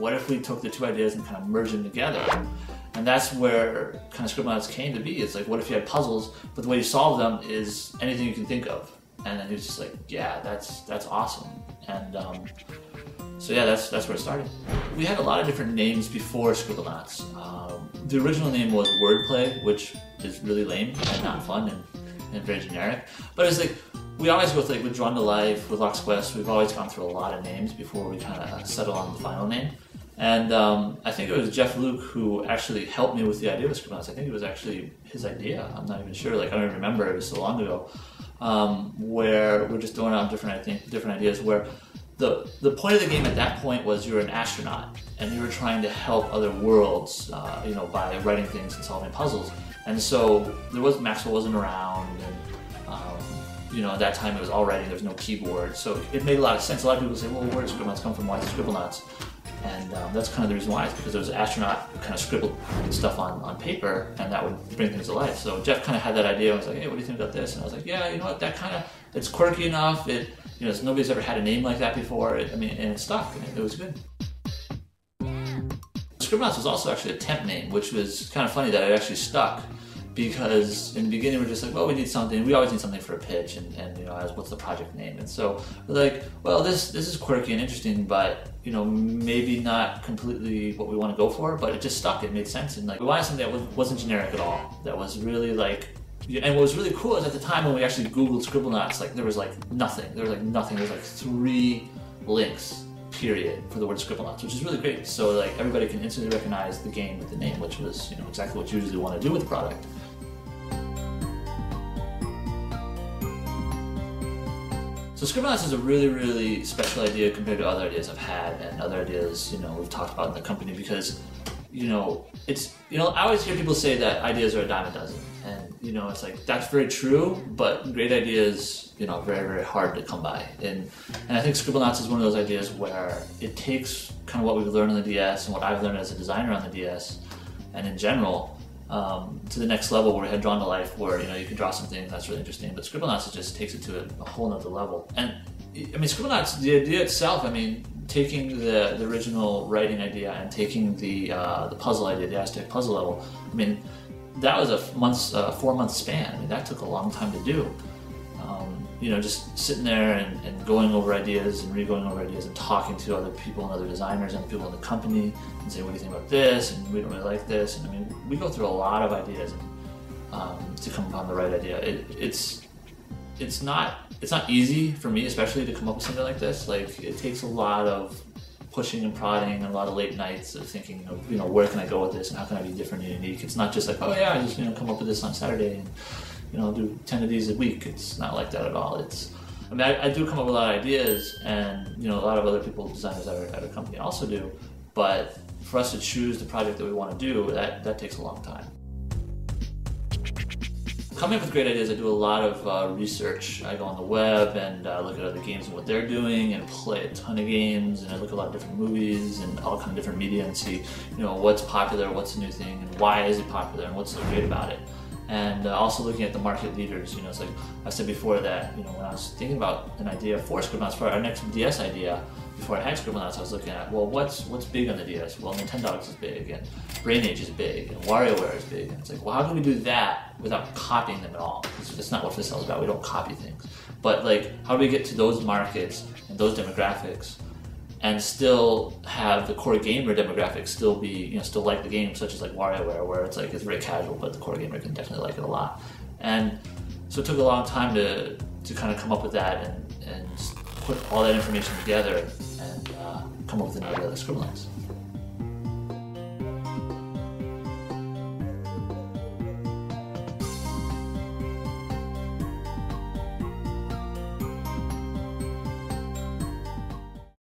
what if we took the two ideas and kind of merged them together? And that's where kind of Scribblenauts came to be. It's like, what if you had puzzles, but the way you solve them is anything you can think of? And then he was just like, yeah, that's awesome. And so yeah, that's where it started. We had a lot of different names before Scribblenauts. The original name was Wordplay, which is really lame and not fun and very generic. But it's like, we always go with Drawn to Life, with Lock's Quest, we've always gone through a lot of names before we kind of settle on the final name. And I think it was Jeff Luke who actually helped me with the idea of Scribblenauts. I think it was actually his idea. I'm not even sure. Like, I don't even remember. It was so long ago. Where we're just throwing out different ideas. Where the point of the game at that point was you were an astronaut and you were trying to help other worlds, by writing things and solving puzzles. And so Maxwell wasn't around, and at that time it was all writing. There was no keyboard, so it made a lot of sense. A lot of people say, "Well, where does Scribblenauts come from? Why is it Scribblenauts?" And that's kind of the reason why. It's because there was an astronaut who kind of scribbled stuff on paper, and that would bring things to life. So Jeff kind of had that idea. I was like, "Hey, what do you think about this?" And I was like, "Yeah, you know what? That kind of it's quirky enough. Nobody's ever had a name like that before. And it stuck, and it was good." Scribblenauts was also actually a temp name, which was kind of funny that it actually stuck. Because in the beginning we're just like, well, we need something. We always need something for a pitch, and what's the project name? And so we're like, well, this is quirky and interesting, but maybe not completely what we want to go for. But it just stuck. It made sense, and we wanted something that wasn't generic at all. That was really and what was really cool is at the time when we actually Googled Scribblenauts, there was nothing. There was nothing. There was 3 links. Period for the word Scribblenauts, which is really great. So everybody can instantly recognize the game with the name, which was exactly what you usually want to do with the product. So Scribblenauts is a really, really special idea compared to other ideas I've had and other ideas we've talked about in the company, because it's I always hear people say that ideas are a dime a dozen, and it's that's very true, but great ideas very, very hard to come by. And I think Scribblenauts is one of those ideas where it takes kind of what we've learned on the DS and what I've learned as a designer on the DS and in general to the next level, where we had Drawn to Life, where you can draw something that's really interesting, but Scribblenauts just takes it to a whole nother level. And Scribblenauts, the idea itself, taking the original writing idea and taking the puzzle idea, the Aztec puzzle level, that was a 4-month span. That took a long time to do. Just sitting there and going over ideas and re-going over ideas and talking to other people and other designers and people in the company and saying, what do you think about this? And we don't really like this. And we go through a lot of ideas to come upon the right idea. It's not easy for me, especially, to come up with something like this. It takes a lot of pushing and prodding and a lot of late nights of thinking, where can I go with this and how can I be different and unique? It's not just oh yeah, I just come up with this on Saturday and do 10 of these a week. It's not like that at all. I do come up with a lot of ideas, and a lot of other people, designers at our company, also do. But for us to choose the project that we want to do, that takes a long time. Coming up with great ideas, I do a lot of research. I go on the web and look at other games and what they're doing, and play a ton of games, and I look at a lot of different movies and all kind of different media and see, what's popular, what's the new thing, and why is it popular, and what's so great about it. And also looking at the market leaders. It's like I said before that, when I was thinking about an idea for Scribblenauts, for our next DS idea, before I had Scribblenauts, I was looking at, well, what's big on the DS? Well, Nintendogs is big, and Brain Age is big, and WarioWare is big. And it's like, well, how can we do that without copying them at all? Because that's not what Fistcell is about. We don't copy things. But how do we get to those markets and those demographics and still have the core gamer demographic still be, still like the game, such as WarioWare, where it's it's very casual, but the core gamer can definitely like it a lot. And so it took a long time to kind of come up with that and put all that information together and come up with an idea like Scribblenauts.